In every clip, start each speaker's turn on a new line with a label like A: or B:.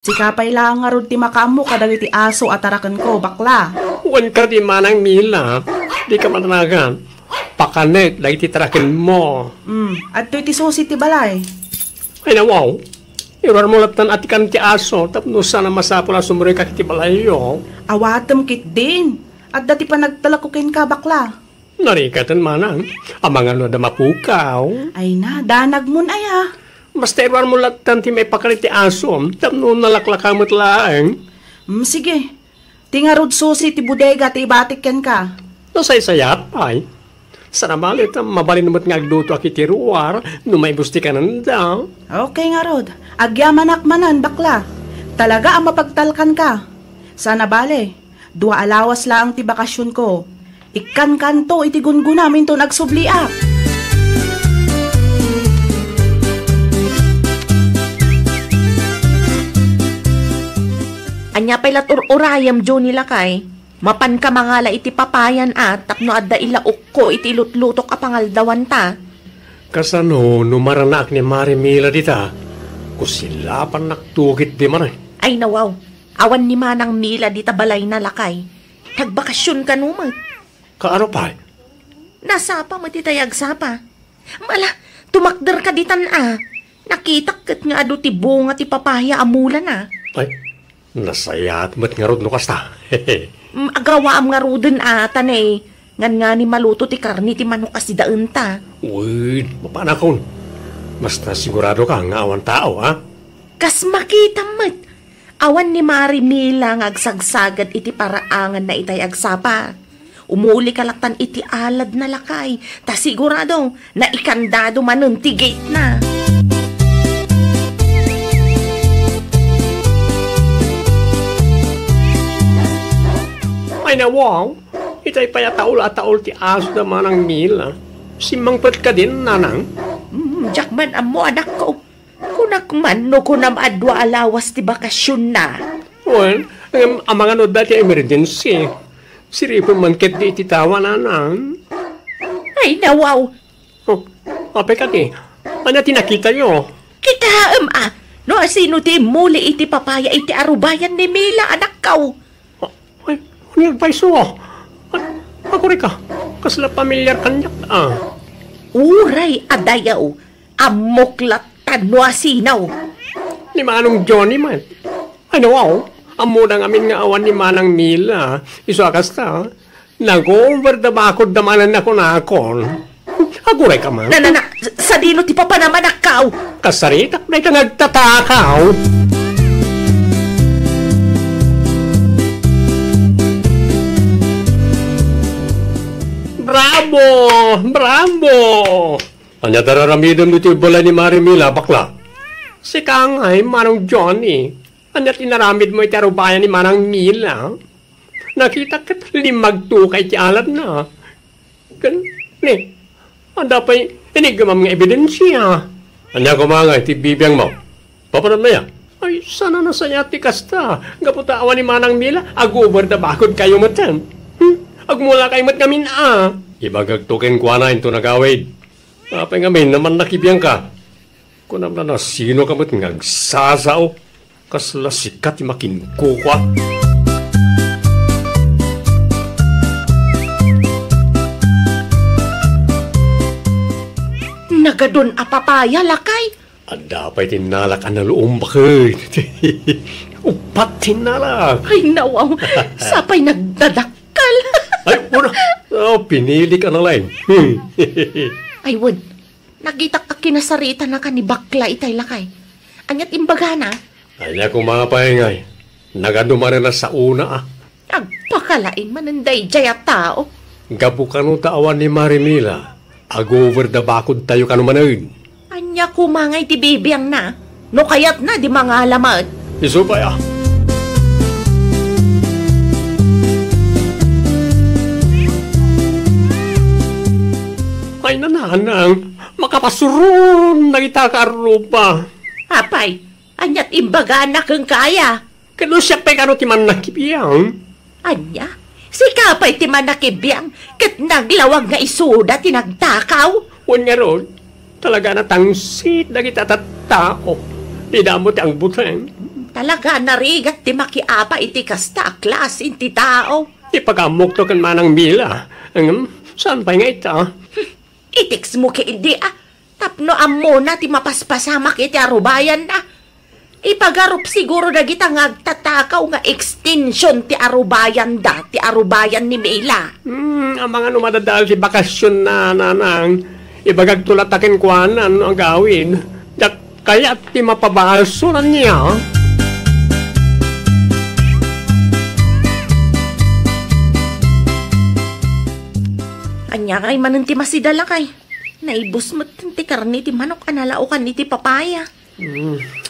A: Sikapay lang nga ron ti makamu kadagiti aso at arakan ko, bakla.
B: Huwag ka di manang Mila. Di ka matanagan. Pakanet, dahil titarakin mo.
A: At to'y ti susi ti balay.
B: Ay nawaw. Irar mo latan at ikan ti aso. Tapno sana masapula sumuray ka kiti balayo.
A: Awatem kit din. At dati pa nagtalakukin ka, bakla.
B: Narikatan manang. Amang ano da mapukaw.
A: Ay na, danag mo na ya.
B: Basta irar mo latan ti may pakalit ti aso. Tapno nalaklakamot laang.
A: Sige. Tingarod susi ti bodega ti ibatik yan ka.
B: Nasay-sayat ay. Sana malit, mabalin naman nga agduto akiti ruwar, no may busti ka nanda.
A: Okay nga rod. Agyaman akmanan, bakla. Talaga ang mapagtalkan ka. Sana bale, 2 alawas lang ti bakasyon ko. Ikan kanto iti gungunamin to nagsubliak.
C: Anya pailat urayam jo nila kay. Mapan ka mangala iti papayan at tapno adda ilaok ko iti lutlutok a pangaldawan ta.
B: Kasano, numaranak ni Marimila dita. Kusilapan naktukit di man ay.
C: Ay nawaw, awan ni Manang Mila di tabalay na lakay. Nagbakasyon ka numat.
B: Kaano pa?
C: Nasa pa matitayag sapa. Mala, tumakder ka ditan Nakitak kat nga ado ti bunga ti papaya amulan
B: Ay, nasayat mat nga rod no kasta.
C: Agawaam nga ruden atan Ngan nga ni maluto ti karni ti manok kasi daun ta.
B: Uy, mapanakon. Basta sigurado ka nga awan tao, ha?
C: Kas makita mat. Awan ni Marimila nga agsagsagad iti paraangan na itay agsapa. Umuli kalaktan iti alad na lakay. Ta sigurado na ikandado manon ti gate na.
B: Ay na wow, itay payataol at taol ti aso da Manang Mila. Simangpet ka din, nanang?
C: Jakman amo anak ko. Kunak man no kunam adwa alawas ti bakasyon na.
B: Well, ang mga no dati emergency. Siripon man ket di ititawa, nanang.
C: Ay nawaw.
B: Oh, ape ka di. Ano tinakita nyo?
C: Kita no asino ti muli iti papaya iti arubayan ni Mila anak ko.
B: Ay, ano paiso? Ako rin ka. Kasla pamilyar kanyak
C: Uray adayaw. Amoklat tanwa sinaw.
B: Ni Manong Johnny man. Ano wow? Amo na ngamin nga awan ni Manang Mila. Iso akas ta. Nag-over da bakod damanan ako na akon. Ako rin ka man.
C: Sa dino ti papa naman akaw.
B: Kasarita, may ka nagtatakaw. Bravo! Bravo! Anya dararamidam dito bola ni Marimila, bakla. Si Kangay, Manong Johnny. Anya tinaramid mo itarubayan ni Manang Mila. Nakita ka limagtukay ti alat na. Ni, anda pa inigamam nga ebidensya. Anya kumangay, ti bibiyang mo. Papanod na yan. Ay, sana nasaya ti kasta. Gaputawan ni Manang Mila, agubar da bakod kayo matan. Agmula kayo mat ngamin Ibagagtukin kwa na ito nagawid. Apay ngamin naman nakibiyang ka. Kunam na sino ka mat ngagsasao. Kasla sikat makinko kwa.
C: Nagadon a papaya lakay.
B: Ada pa'y tinalak ang naluong bakit. Upat tinalak.
C: Ay nawaw, sapay nagdadakal.
B: Ay, una. Pinili ka na lang.
C: Ay, wad. Nagitak ka kinasarita na ka ni bakla itay lakay. Anyat imbaga na.
B: Ay niya kung mga paingay. Nagaduma na sa una
C: Agpakalain mananday jayat tao.
B: Gabukan mo tawan ni Marimila. Ag-over the bakod tayo ka naman.
C: Anya kumangay ti bibiyang na. No kayat na di mga alamat.
B: Iso pa Ay nananang, makapasuron na kita karupa.
C: Apay, anyat imbaga na kang kaya.
B: Kano siya pa'y kano timan nakipiyang?
C: Anya, si kapay ti manakibiyang kat naglawag nga isuda tinagtakaw.
B: Huwag nga ron, talaga na tangsit na kita tattao. Di damot ang buteng.
C: Talaga narigat ti makiapa iti kasta klas inti tao.
B: Ipagamok to kan Manang Mila. Saan pa nga ito?
C: Itiks mo ki hindi Tapno amo na ti mapaspasamak iti arubayan na. Ipagarup siguro na kita ngagtatakaw nga extension ti arubayan ti arubayan ni Mila.
B: Ang mga numadadal ti bakasyon na nanang, ibagag tulatakin kuanan ang gawin. Kaya ti mapabaso na niya.
C: Anya kay manan ti masidala kay. Naibos mo ti karni ti manok analaukan ni ti papaya.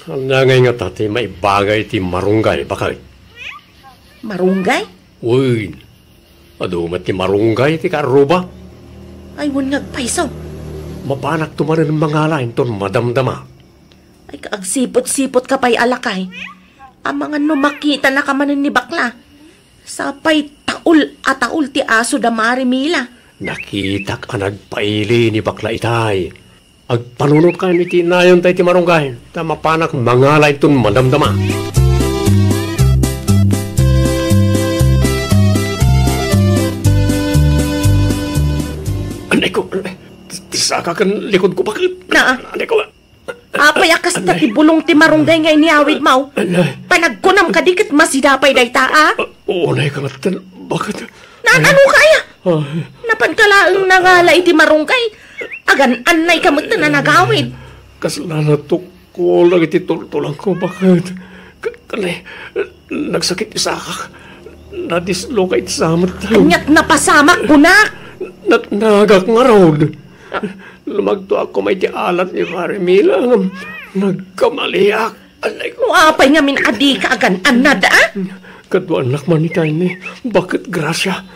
B: Ang nangay nga tati, may bagay ti marunggay. Bakit?
C: Marunggay?
B: Uy, adumat ti marunggay ti karuba.
C: Ay, wun ngagpaisaw.
B: Mapanak tumarin ng mga lain ton madamdama.
C: Ay, kaagsipot-sipot ka pa'y alakay. Ang mga numakita na kamanin ni bakla. Sapay taul ti aso da Marimila.
B: Nakita ka nagpaili ni bakla itay. Agpanunod ka ni tinayon tayo ti marunggay. Mapanak mga lain ton madamdama. Anay ko, tisaka kan likod ko, bakit? Anay ko,
C: apayakas na ti bulong ti marunggay ngay ni awid mau. Panagkunam ka dikit masidapay day taa.
B: Oo, anay ka nga, bakit?
C: Ano kaya? Napankalaang nangala iti marunggay. Agan anay kamot na nagawid.
B: Kaslanatok ko lang iti tultulang ko, bakit? Kanay, nagsakit isakak. Nadislokay iti samat.
C: Kanyat napasamak, bunak.
B: Nagak nga raod. Lumagto ako may dialat ni Marimila. Nagkamaliak. Alay ko.
C: Apay nga min adi ka agan anad,
B: Kadwa anak manitay ni. Bakit grasya?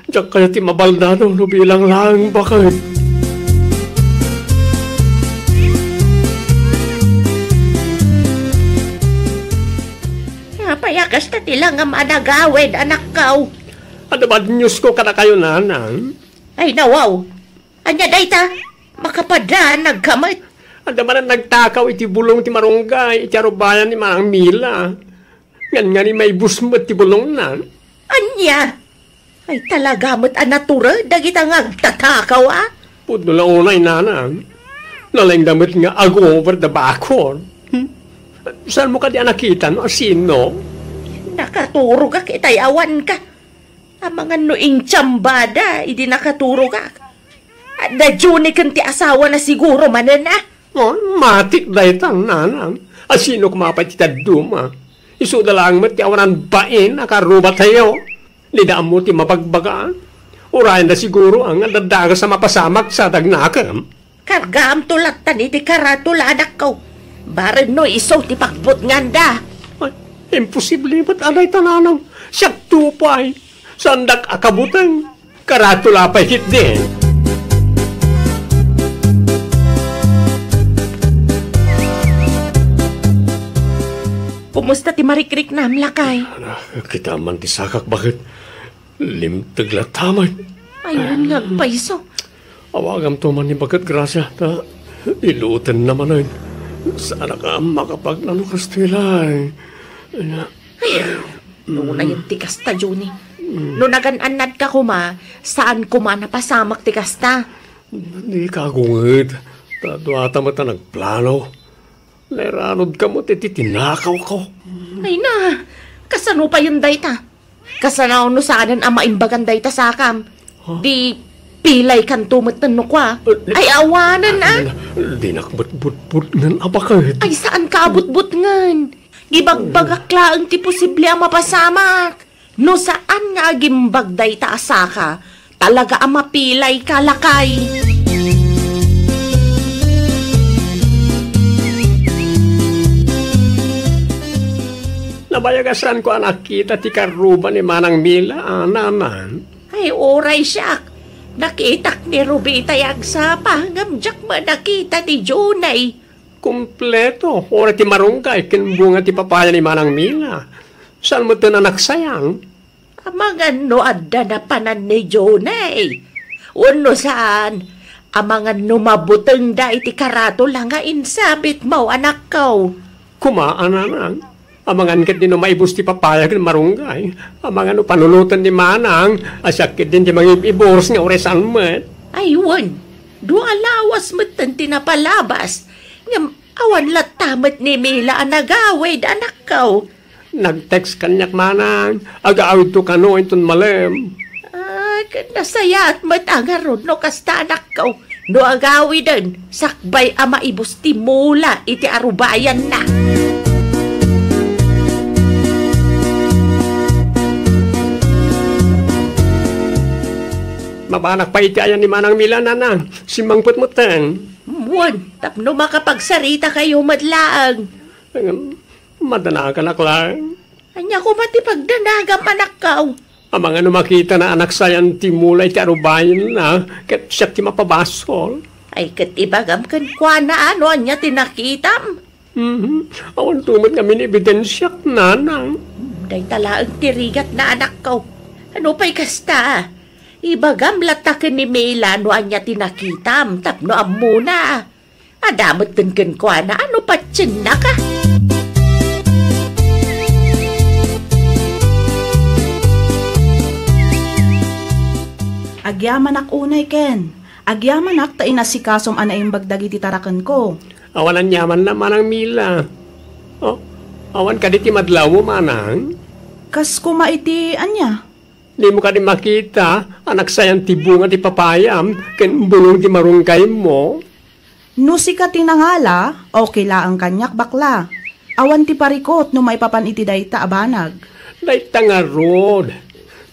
B: Diyak kaya ti mabaldado. Bilang lang, bakit?
C: Apayakas na tila nga managawid, anak kaw.
B: Ano ba news ko kada kayo nanang?
C: Ay nawaw. Anya dayta, makapada nagkamot.
B: Ano ba na nagtakaw iti bulong ti marunggay, iti arubayan ni Manang Mila. Yan nga ni may busmot ti bulong na.
C: Anya? Ay talaga mo't anatura, dagita nga agtatakaw
B: Puno lang unay nanang. Nalang damit nga over the backward. Saan mo ka di nakita no? Sino?
C: Nakaturo ka kitay awan ka. Ang mga nuing tsambada, hindi nakaturo ka. At na-juni kan ti asawa na siguro manan
B: Matik dahi tang nanang. Sino kumapay ti taduma? Isu dalang mo ti awanan bain, akarubat tayo. Lidaan mo ti mapagbagaan. Urayan na siguro ang dadaga sa mapasamak sa dagnakam.
C: Kargam tulatan iti karatula anak ko. Barin no iso ti pagbut nganda.
B: Ay, imposible ba't anay tananang? Siyak tupay. Sandak akabutang. Karatula pa hit din.
C: Kumusta ti marikrik na lakay?
B: Kita man ti sakak, bakit? Limtag lataman.
C: Ayun ngagpaiso.
B: Awagam to man ni bagat grasya. Ilutan naman ay. Sana ka makapagnalukas tilay.
C: Noon na yung tikasta, Juni. Noon nagananad ka kuma, saan kuma napasamak tikasta?
B: Di ka gungit. Tadwata mo ta nagplano. Leranod ka mo, titinakaw ko.
C: Ay na, kasano pa yung dayta? Kasanaw no saanan ang maimbagan dayta sakam. Di pilay kan tumatan no kwa. Ay awanan
B: Di nakbut-but-but ngan abakit.
C: Ay saan ka abut-but ngan? Gibagbagakla ang ti posible ang mapasamak. No saan nga agimbag dayta asaka, talaga ang mapilay kalakay.
B: Nabayagasan ko anak kita ti karuba ni Manang Mila, naman.
C: Ay oray siyak. Nakitak ni Rubita yagsapa, ngamjak ba nakita ni Junay?
B: Kompleto, ora ti marunggay, kinbunga ti papaya ni Manang Mila. Saan mo ito na nagsayang?
C: Mga no adda na panan ni Junay. Uno saan? Amangan numabuteng da iti karato lang nga insabit mo anak ko.
B: Kumaan na lang. Amangan ket din no maibus ti papayag ng marunggay. Amangan no panulutan ni manang, asakit din ti mangibibors nga oresan met.
C: Ayun, dua lawas matan tinapalabas. Ngam awan latamat ni Mila ang nagawid anak kaw.
B: Nag-text kanyak manang, agaawid to kano inton malem.
C: Nasaya at matangarod no kasta anak kaw. No agawid din, sakbay ama ibus ti mula iti arubayan na.
B: Mabanak pa iti ayan ni manang Mila nanang, simangput mo ten.
C: Muwan, tapno makapagsarita kayo madlaang.
B: Madanagan lang.
C: Anya ko matipagdanagam anak kaw.
B: Amang ano makita na anak sayan ti mulay ti arubayan na, kat siya ti mapabasol.
C: Ay katibagam kan kwa na ano anya tinakitam.
B: Awan tumot kami ni ebidensyak nanang.
C: Day talaang tirigat na anak kaw. Ano pa'y kasta? Ibagam latakin ni Mela no anya tinakitam, tapno amuna. Adamot kan kwa na ano patsin na ka.
A: Agyamanak unay, Ken. Agyamanak ta inasikasom anayong bagdagi ti tarakan ko.
B: Awalan yaman na manang Mila. Oh, awan ka di ti madlaw mo manang.
A: Kas kumaiti anya.
B: Di mo ka di makita, anak sayang ti bunga ti papayam, ken bulong ti marunggay mo.
A: No si ka tinangala, okay la ang kanyak bakla. Awan ti parikot no may papan iti dayta abanag.
B: Day tangarod.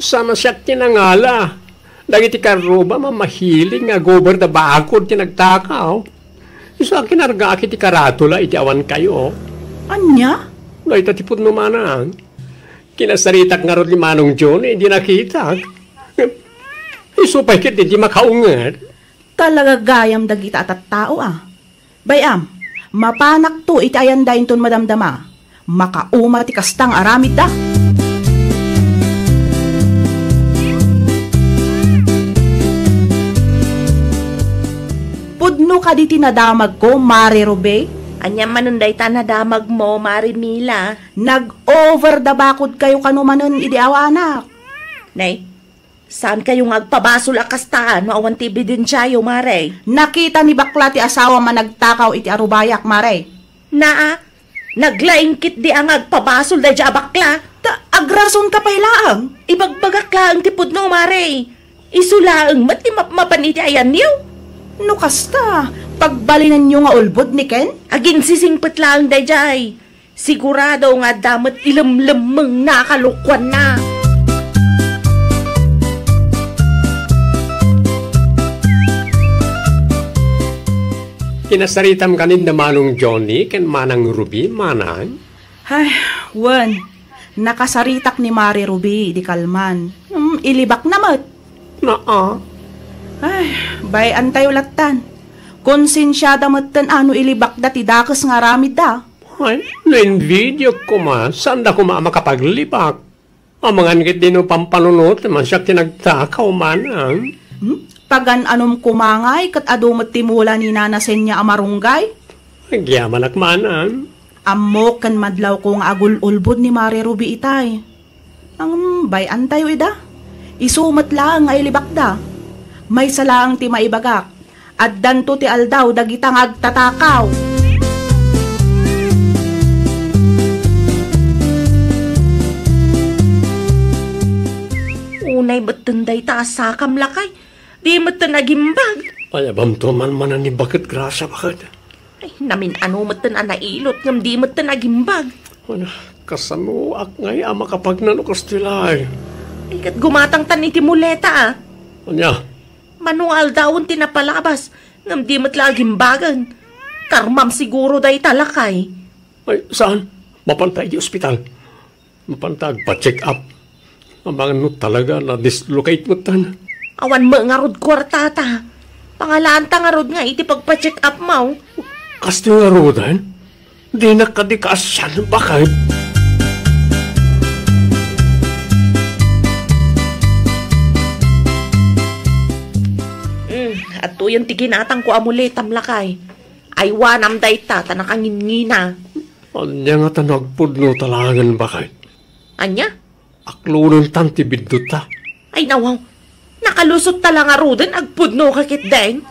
B: Sama siya tinangala. Dagiti karuba mamahiling nga gober da bakod ti nagtakaw. Isa kinarga iti karatula iti awan kayo.
A: Anya?
B: Day tatipod no manang. Kinasaritak nga ron ni Manong John, hindi nakita. Isupay kit, hindi makaungat.
A: Talaga gayam dagita at tao Bayam, mapanak to iti ayan dahin ton madamdama. Makauma ti kastang aramid da. Pudno ka di tinadamag ko, Mari Rube?
C: Anya manunday ta nadamag mo, Mari Mila.
A: Nag-over the bakod kayo kanumanon idi awanak.
C: Nay, saan kayong agpabasol akastaan no awan ti ebidensyayo, Mare?
A: Nakita ni bakla ti asawa managtakaw iti arubayak, Mare.
C: Naa, naglaingkit di ang agpabasol da dya bakla.
A: Agrason ka pailaang.
C: Ibagbagak lang ti pudno, Mare. Isulaang mati mapaniti ayan niyo.
A: No kasta, pagbalinan nyo nga ulbod ni Ken?
C: Aging sisingpet lang dayjay. Sigurado nga damat ilamlamang nakalukwan na.
B: Kinasaritam kanin na Manong Johnny, ken Manang Ruby, manang.
A: Ay, wan. Nakasaritak ni Mari Ruby, di kalman. Ilibak namat. Ay, bayan tayo latan. Konsensyada matan ano ilibak da ti dakas nga ramid da.
B: Ay, na-video ko ma, saan da ko makapaglibak? Amangan kit din o pampanunot, man siya tinagtakaw manang.
A: Pagan anom kumangay, kat adumat timula ni nanasen niya amarunggay?
B: Nagyamanak manang.
A: Amok kan madlaw ko nga agul-ulbod ni Mari Ruby itay. Ang bayan tayo ida. Isumat lang nga ilibak da. May salaang ti maibagak, at danto ti aldaw dagitang agtatakaw.
C: Unay batunday taasakam lakay, di matan nagimbag.
B: Ay, abam to man ni bakit grasa bakit?
C: Ay, namin ano matan anailot, ngam di matan nagimbag.
B: Ano, kasanuak ngay ama kapag nanukas tilay.
C: Ay, kat gumatang tan iti muleta
B: Anya?
C: Manual daon tinapalabas, ngam di matlaging bagan. Karmam siguro day talakay.
B: Ay, saan? Mapantay di ospital. Mapantag pa-check up. Amang no talaga na dislocate mo tan.
C: Awan mo nga rod kwartata. Pangalaan ta nga rod nga iti pagpa-check up mo.
B: Kasti nga rodan? Di na kadikasan bakit?
C: At to yung tiginatang ko amuletam lakay. Ay wanam day ta, tanakangin na.
B: Anya nga tanagpudno talangan ba kay?
C: Anya?
B: Aklo ng tanti binduta.
C: Ay nawaw, nakalusot tala nga ruden agpudno kakit deng.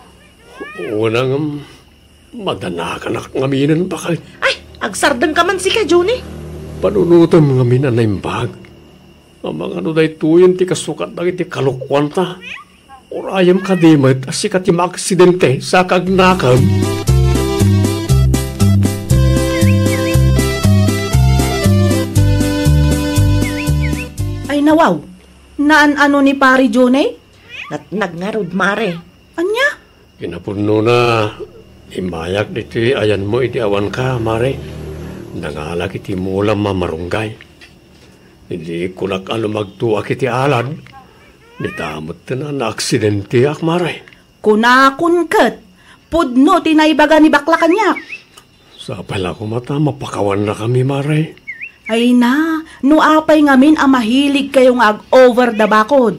B: Unang madanakan ngaminan ba kay?
C: Ay, agsardang ka man si ka, Johnny.
B: Panunutan mga minanay bag. Ang mga day tuyan ti kasukat na iti kalukwan ta. Orayam kadimat asikat yung aksidente sa kagnakam.
A: Ay nawaw, naan-ano ni Pari Johnny?
C: Nagngarod, Mare.
A: Anya?
B: Kinapuno na imayak dito ayan mo iti awan ka, Mare. Nangalak iti mulam mamarunggay. Hindi ko nakalo magtuak iti alad. Nitamot na na-aksidente ak, Mare.
A: Kunakun kat, pudno tinaybaga ni bakla kanyak.
B: Sa pala ko mata, mapakawan na kami, Mare.
A: Ay na, nuapay ngamin ang mahilig kayong ag-over the bakod.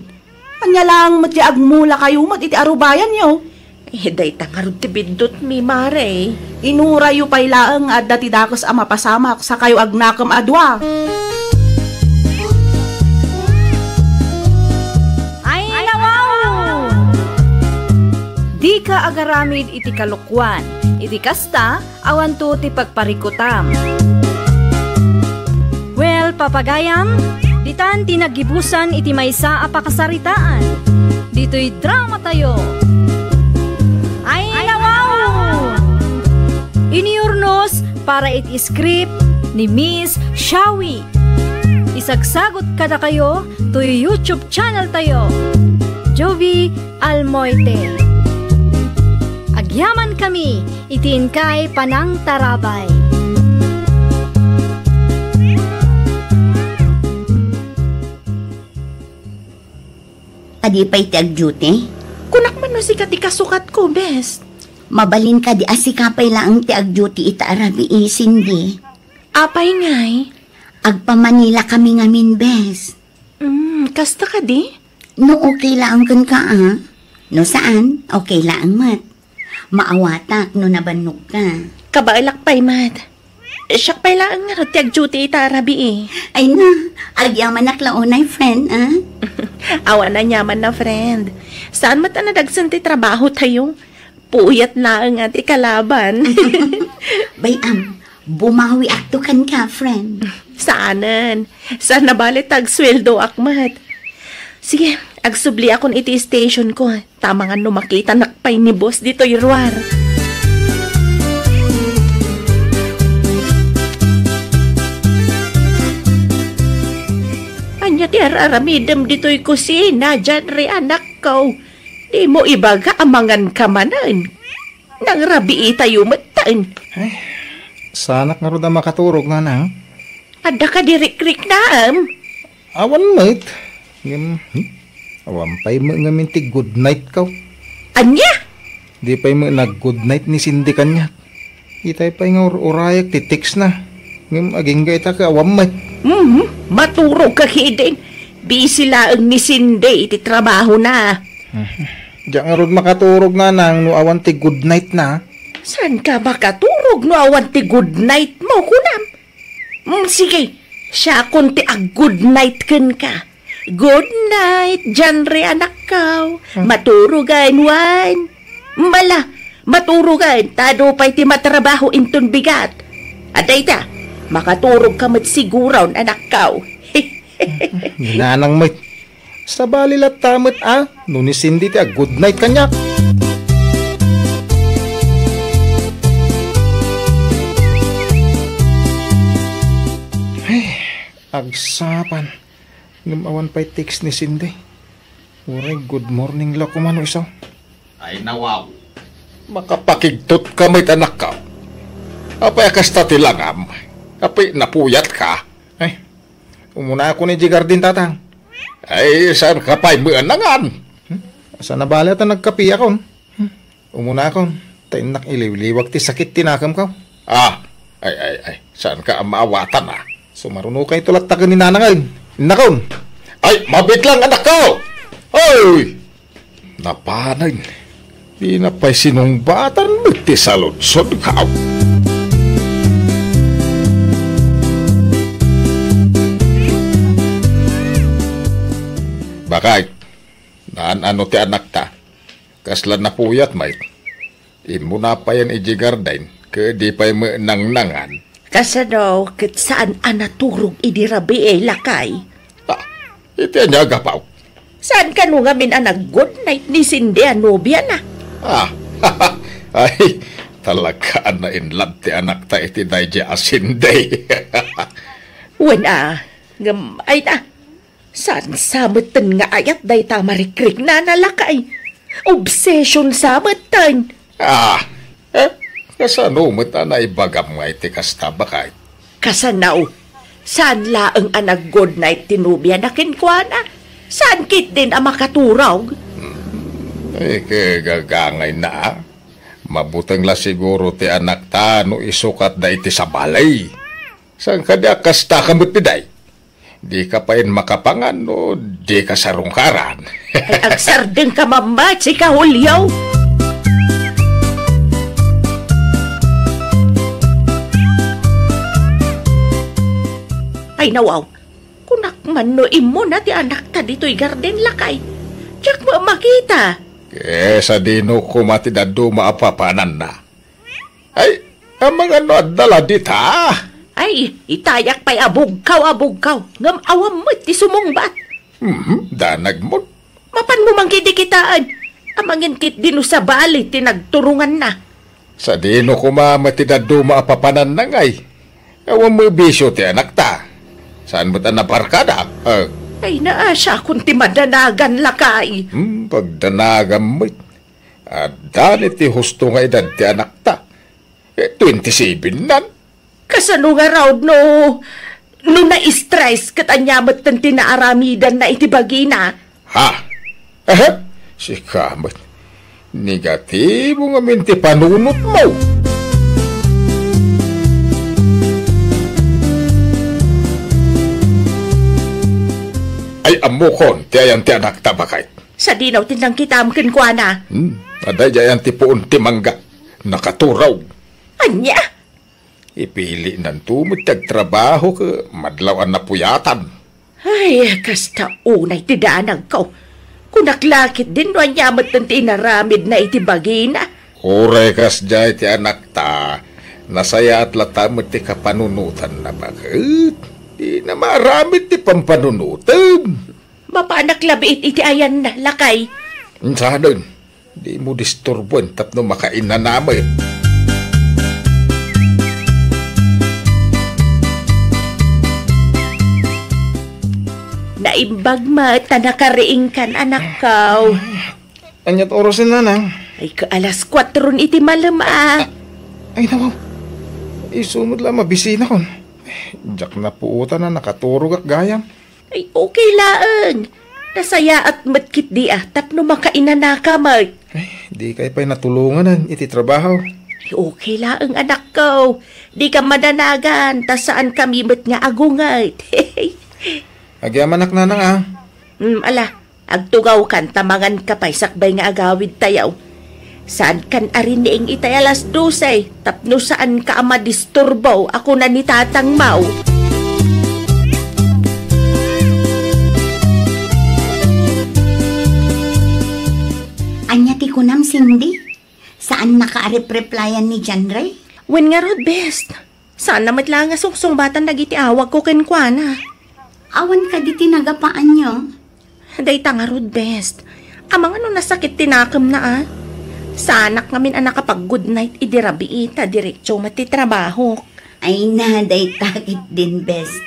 A: Anya lang mati agmula kayo mat iti arubayan nyo.
C: Day tangarod ti bindot mi, Mare.
A: Inura yu pay laeng at dati dakos ang mapasamak sa kayo agnakam adwa.
D: Ay nawaw! Di ka agaramid iti kalukwan, iti kasta awan to ti pagparikutam. Well, papagayam, ditan tinagibusan iti maysa a pakasaritaan. Dito'y drama tayo. Ay nawaw! Iniurnos para iti script ni Miss Shawi. Isagsagot kada kayo to YouTube channel tayo. Jovi Almoite. Agyaman kami, itin kay Panang Tarabay.
E: Adi pa'y ti agduty?
C: Kunak man no si kati kasukat ko, best.
E: Mabalin ka di asikapay lang ti agduty ita arabi isindi.
C: Apay ngay.
E: Agpa Manila kami ngamin, bes.
C: Kasta ka di?
E: No okay lang kan ka, ah? No saan? Okay lang, mat. Maawatak no nabannog ka.
C: Kabailak pay, mat. Siyak pay lang nga tiag duty ita arabi eh.
E: Ay na, agyaman naklaonay, friend, ah?
C: Awa na nyaman na, friend. Saan mat na dagsan ti trabaho tayo? Puyat na ang ati kalaban.
E: Bayam, bumawi akto kan ka, friend.
C: Saanan? Saan nabalit agsweldo akmat? Sige, agsubli akon iti station ko. Tama nga no makita nakpay ni boss dito irwar. Anya ti araramidam dito'y kusina, dyan re anak ko. Di mo ibaga amangan kamanan. Nang rabi tayo mataan.
F: Ay, sanak nga ro na makaturog na na.
C: Ada ka dirik-rik na
F: Awan mate. Awan pa'y mo nga minti good night ka.
C: Anya?
F: Di pa'y mo nag good night ni Cindy kanya. Itay pa'y nga urayak ti text na. Ngam aging gayta ka awan mate.
C: Maturog ka hidin. Busy lang ni Cindy iti trabaho na.
F: Diyan nga ro makaturog na nang no awan ti good night na.
C: Saan ka makaturog no awan ti good night mo kunam? Sige, siya kunti ag good night kan ka. Good night, dyan re anak ka. Maturugan, wan. Mala, maturugan. Tado pa'y ti matrabaho inton bigat. Aday ta, makaturog ka mat siguraw, anak ka.
F: Nanang mate. Sa balilat tamat no ni Cindy ti good night kanya. Agsapan. Ngamawan pa'y text ni Cindy. Uray, good morning la kumano isaw.
G: Ay nawaw.
F: Makapakigtot ka may anak ka. Apay akasta tilangam. Apay napuyat ka. Ay, umuna ako ni Jigardin tatang. Ay, saan ka pa'y maanangan? Saan na bala ta nagkapi akon? Umuna akon. Tainak iliw-liwag ti sakit tinakam ka.
G: Ay. Saan ka ang maawatan
F: Sumaruno kayo tulak takan ni nanangay. Nakon.
G: Ay, mabit lang anak ko! Ay! Napanay. Di na pa'y sinumbatan mo ti saludsod ka.
F: Bakay, naan ti anak ta. Kasla na puyat, may. Imo na pa yan ijigardain, di pa yung nangnangan.
C: Kasano, kit saan anaturog idirabi lakay?
F: Iti niya gapaw.
C: Saan ka nung amin good night ni Cindy Anubia na?
F: Ay, talaga na in love ti anak ta iti dahi asinday.
C: Ay na, saan samatan nga ayat day ta marikrik na nalakay? Obsession samatan.
F: Kasano mata na ibagam nga iti kasta bakay?
C: Kasanaw, saan laang good night tinubya na kinkwana? Saan kit din ang makaturog?
F: Kagagangay na. Mabutang la siguro ti anak ta no isukat da iti sa balay. Saan ka di kasta kamot piday? Di ka pa in makapangan no di ka sarungkaran.
C: Ay, agsardeng ka mamat si Kahulyaw. Ay nawaw, kunak man no imo na ti anak ta dito'y garden lakay. Diyak mo makita.
F: Sa dino kumatidado maapapanan na. Ay, ang mga no adala dita.
C: Ay, itayak pa'y abugkaw. Ngam awam mo't ti sumungbat.
F: Danag mo.
C: Mapan mo mangkidikitaan. Amangin kit dino sa bali, tinagturungan na.
F: Sa dino kumamatidado maapapanan na ngay. Awam mo bisyo ti anak ta. Saan mo ta naparkada?
C: Ay naa siya kung ti madanagan lakay.
F: Pagdanagan mo. Dani ti husto nga edad ti anak ta. 27 nan.
C: Kasano nga raw no na-stress katanyamat ng tinaaramidan na itibagi na.
F: Si kamat. Negatibo nga minti panunot mo. Ay amukon, ti ayan ti anak tabakay.
C: Sa dinaw tinang kitamkin kwa na.
F: Aday ayan ti puon ti mangga. Nakaturaw.
C: Anya?
F: Ipili ng tumit trabaho ka madlawan na puyatan.
C: Ay, kasta unay ti daanag ko. Kunaklakit din no anyamat ng tinaramid na itibagi na.
F: Orekas jay ti anak ta. Nasaya at latamot ti kapanunutan na bakit? Di na maramit ti pampanunutan.
C: Mapanak labiit iti ayan na, lakay.
F: Sa doon, di mo disturbuan tapno makain na namin.
C: Naimbag mata nakariing kan anak ko.
G: Anyat orosin na nang.
C: Ay ka alas 4 iti malam
G: Ay nawaw. Isunod lang mabisina kon. Diyak na puutan na nakaturog ak gayam.
C: Ay okay laang. Nasaya at matkit di tapno makainan na ka mag.
G: Ay, di kay pa'y natulungan iti trabaho.
C: Ay okay laang anak ko. Di ka madanagan. Ta saan kami mat nga agungay.
G: Agyaman na nang
C: Ala, agtugaw kan tamangan ka pa'y sakbay nga agawid tayaw. Saan kan arin niing itay alas 12, tapno saan ka ama disturbaw, ako na ni Tatang Mau.
E: Anya ti kunam, Cindy? Saan naka-replyan ni John Ray?
C: Wen nga rod best. Saan namat lang nga sungsung-batan nagiti awag ko kenkwana.
E: Awan ka di tinagapaan nyo?
C: Day tanga rod best. Amang ano nasakit tinakam na Sanak ngamin anak kapag good night idirabi ita diretso matitrabaho.
E: Ay na, day takit din best.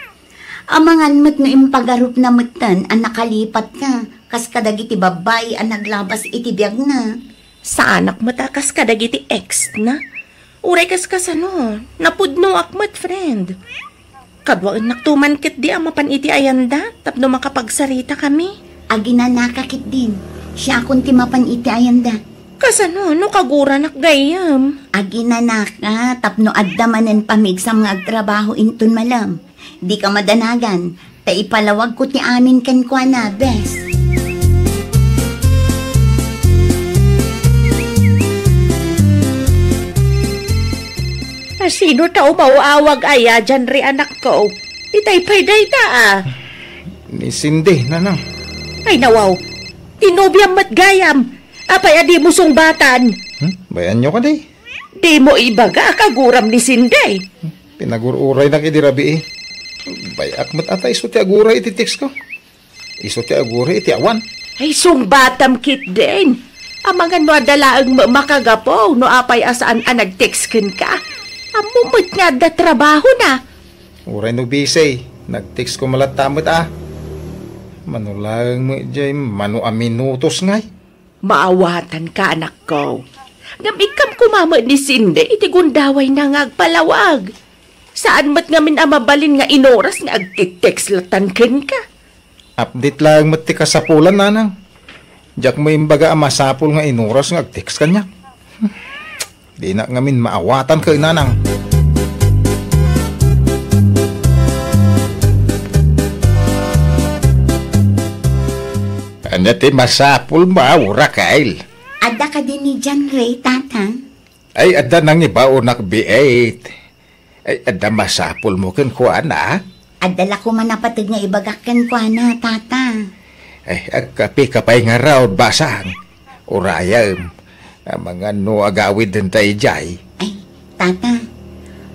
E: Amangan mo't no impagarup na mutan ang nakalipat ka. Kas kadagiti babay ang naglabas iti biyag na.
C: Sa anak matakas kadagiti ex na. Uray kas ano, napudno akmat friend. Kadwaan naktuman kit di ang mapan iti ayanda, tapno makapagsarita kami.
E: Agina nakakit din. Siya akong timapan iti ayanda.
C: Kasano, no kagura nakgayam.
E: Agina naka, tapno addamanen pamig sa mga agtrabaho intun malam. Di ka madanagan, ta ipalawag ko ti amin kenkwa na, bes.
C: Sino tao mauawag aya dyan ri anak ko? Itay payday ta
G: Ni Cindy, nanang.
C: Ay nawaw, tinobiyam mat gayam. Apay adi mo sungbatan.
F: Bayan nyo ka di.
C: Di mo ibaga kaguram ni Sinday.
F: Pinagururay na kidirabi eh. Bayak mat ata iso ti aguray iti text ko. Iso ti aguray iti awan.
C: Ay sungbatam kit din. Amangan no adalaang makagapo no apay asaan nag-text ken ka. Amumot nga da trabaho na.
F: Uray no bisay. Nag-text ko malatamot Manulang mo jay manu a minutos ngay.
C: Maawatan ka anak ko. Ngam kumama ni Sinde iti gundaway na ngagpalawag. Saan mat ngamin amabalin nga inoras nga agtik-text latan ken ka.
F: Update lang mat ti kasapulan nanang. Diyak mo imbaga masapul nga inoras nga agtext kanya. Di na ngamin maawatan ka nanang. Ano ti masapul maura kail?
E: Ada ka din ni John Ray, tatang?
F: Ay, ada nang ibaon nakbiait. Ay, ada masapul mo ken kuha na.
E: Adala ko man napatid nga ibagakan ko na, tata.
F: Ay, agkapi kapay nga raw basang. Urayam. Mga no agawid din tayo jay.
E: Ay, tata,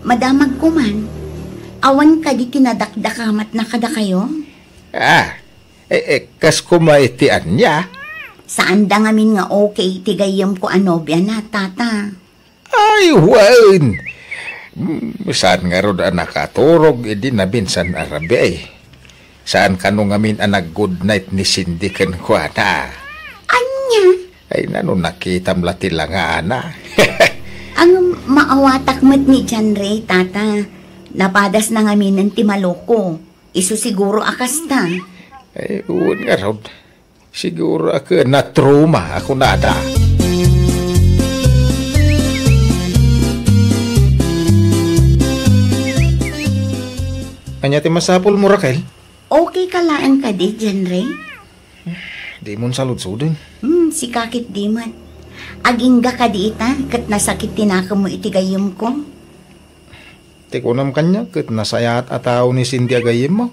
E: madamag ko man. Awan ka di kinadakdakamat na kada kayo?
F: Kas kumaitian niya.
E: Saan da ngamin nga okay tigayam ko anobya na, tata?
F: Ay, wan. Saan nga ro nakaturog, edi nabinsan arabi ay. Saan ka nung ngamin good night ni Cindy ken kwa na?
E: Anya?
F: Ay, nano nakitam lati lang ana.
E: Ang maawatak mat ni John Ray, tata. Napadas na ngamin ng timaloko. Isu siguro akas ta.
F: Ay, uwan nga raw. Siguro ako na-trauma ako nada. Anya ti masapul mo, Raquel?
E: Okay ka laan ka di, John Ray?
F: Di mo saludsudin.
E: Si kakit di man. Agingga ka di ita, kat nasakit tinaka mo itigayom ko.
F: Tikunam kanya, kat nasayat ataw ni Cindy agayim mo.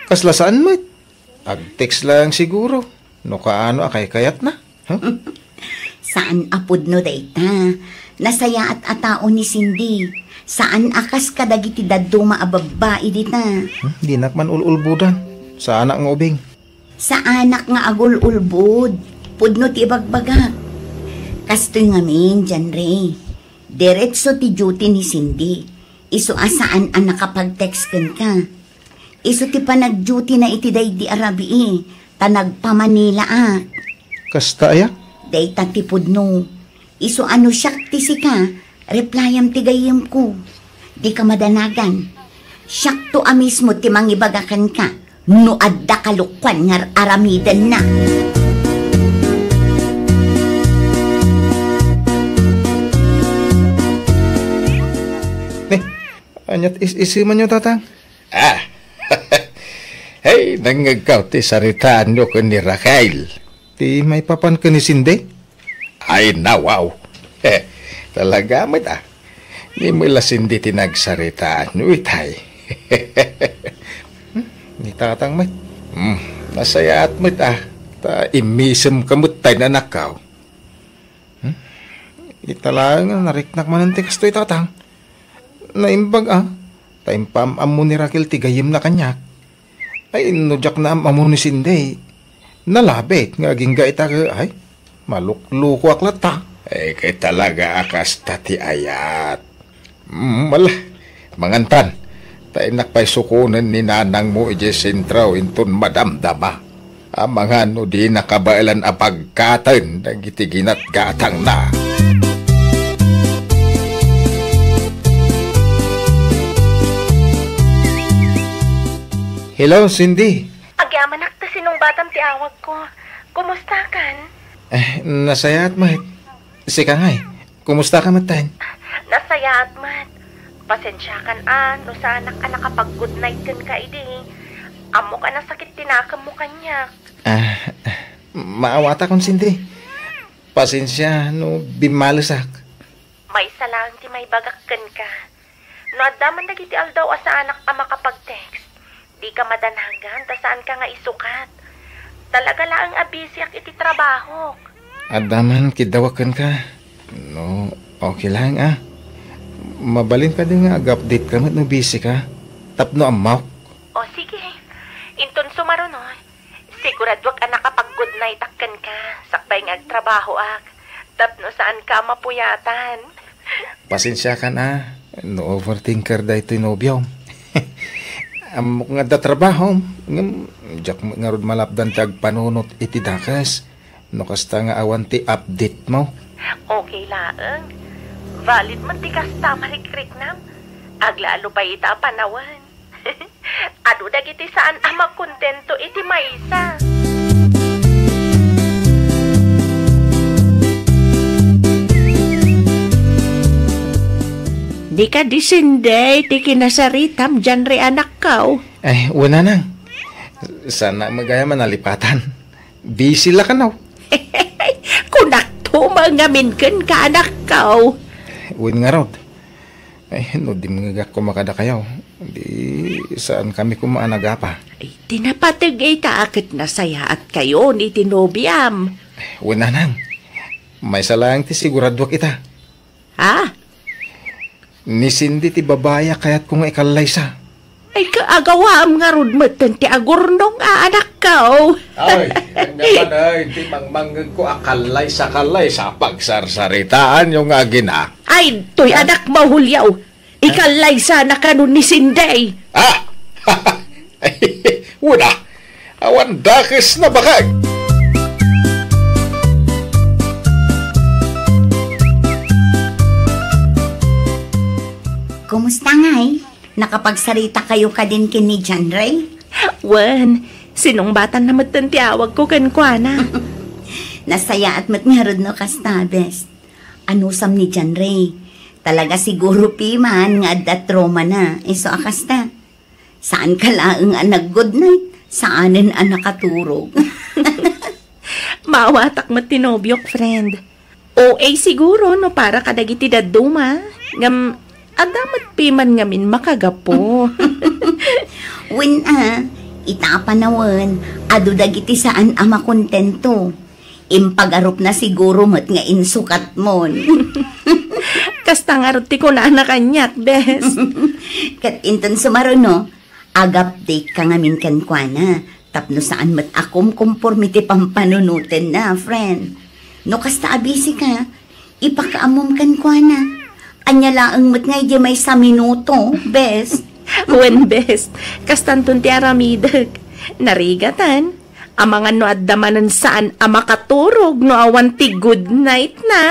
F: Kaslasaan mo it? Ag-text lang siguro. No kaano akay kayat na. Huh?
E: Saan apod no dayta? Nasaya at atao ni Cindy. Saan akas kadagiti daduma a babae dita?
F: Di nakman ululbudan. Sa anak ng ubing.
E: Sa anak nga agul-ulbud. Pudno ti bagbagak. Kastoy ngamin, John Ray. Diretso ti duty ni Cindy. Isu asaan ang nakapag-text ka. Isu ti panag-duty na iti day di arabi tanag pa Manila
F: Kasta aya?
E: Day tatipod no. Isu ano siyak ti si ka, replyam ti gayam ko. Di ka madanagan. Siyak to mismo ti mangibagakan ka. No adda kalukwan ngar aramidan na.
F: Anyat isiman nyo, tatang? Hey, nangagaw ti saritaan nyo ko ni Raquel. Ti may papan ka ni Cindy? Ay, nawaw. Talaga mo Ni mo la Cindy tinagsaritaan nyo itay. Ni tatang mo. Nasayaat mo ta imisem kamot tayo na nakaw. Italang nariknak man ang teksto tatang. Naimbag Taimpam amo ni Raquel tigayim na kanya. Ay nujak na amo ni Cindy. Nalabit nga gingga ita ay malukluko aklata. Ay kay talaga akas tati ayat. Malah mangantan. Tainak pa'y sukunan ni nanang mo ije sentraw inton madamdama. Amangan no di nakabailan apagkatan ng itiginat gatang na. Hello, Cindy.
C: Agyaman akta sinong batang ti awag ko. Kumusta kan?
F: Nasayat mat. Sika ngay, kumusta ka matan?
C: Nasayaat mat. Pasensya kan no sa anak kapag good night kan ka idi. Amo ka na sakit tinakam mo kanya.
F: Maawata kon Cindy. Pasensya no bimalasak.
C: May salang ti may bagakkan ka. No adaman nagiti aldaw sa anak ama kapag text. Di ka madanhagan, ta saan ka nga isukat. Talaga laang abisyak iti trabaho.
F: Adaman, kidawakan ka. No, okay lang Mabalin ka din nga, ag-update ka no busy ka. Tapno amaw.
C: O sige, inton sumaro no. Sigurado ka nakapag-good night akkan ka. Sakbay nga agtrabaho ak. Tapno saan ka mapuyatan.
F: Pasensya ka na. No overthinker da ito'y nobyaw. Amok nga da trabaho. Diyak nga rod malapdan tag panunot iti dakas. No kasta nga awanti update mo.
C: Okay laang. Valid man ti kasta marikrik nam. Aglalo pa ita panawan. Ado dagiti saan ama kontento iti maysa. Di ka disinday, ti kinasaritam dyan re anak kao.
F: Ay, wala nang. Sana magaya manalipatan. Busy la ka now.
C: Kunak tumangamin kan ka anak kao.
F: Uwin nga rod. Ay, no di mga ko makada kayo. Di saan kami kumaanaga pa.
C: Ay, tinapatag ay taakit na saya at kayo ni tinobiam.
F: Wala nang. May salang ti sigurado kita.
C: Ha?
F: Ni Cindy ti babaya kayat kung ikalay sa.
C: Ay, kaagawam nga rod matan ti agurnong anak kao.
F: Ay, naman ay, ti mangmanggag ko akalay sa pagsarsaritaan yung agina.
C: Ay, to'y anak mahulyaw. Ikalay sana ka nun ni Sinday.
F: Ah! Wala. Awan dakis na bakag.
E: Kumusta ngay? Nakapagsarita kayo ka din kin ni John Ray?
C: Wan, sinong batan na matantiyawag ko kan kuana?
E: Nasaya at matngarod no kastabes. Anusam ni John Ray. Talaga siguro piman nga adat Roma na. Iso akasta. Saan ka laang nag-good night? Saanin ang nakaturog?
C: Mawatak matinobyok, friend. OA siguro, no, para kadagiti daduma. Adamat piman ngamin makagapo.
E: Win itapanawan, ado dagiti saan ama kontento. Impagarup na siguro mat nga insukat mon.
C: Kasta nga ruti ko na kanyak, bes.
E: Kat inton sumaruno, ag-update ka ngamin kankwana. Tapno saan mat akom konformity pampanunutin na, friend. No kasta abisi ka, ipakaamom kankwana. Anya laang mat ngay di may sa minuto, bes.
C: Wen, bes. Kastanton ti aramidag. Narigatan. Amangan no addamanan saan amakaturog no awan ti good night na.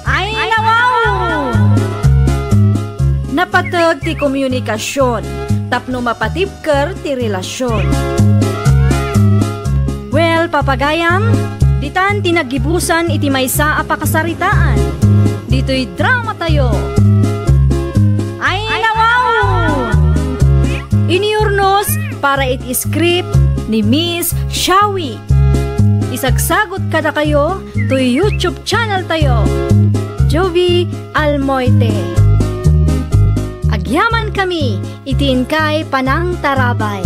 D: Ay, nawaw! Napatag ti komunikasyon, tapno mapatibker ti relasyon. Well, papagayam, ditan tinagibusan iti maysa a pakasaritaan. Dito'y drama tayo. Ay, nawaw! Iniurnos para iti script ni Miss Shawi. Isagsagot kada kayo to YouTube channel tayo. Jovi Almoite. Agyaman kami, itin kay Panang Tarabay.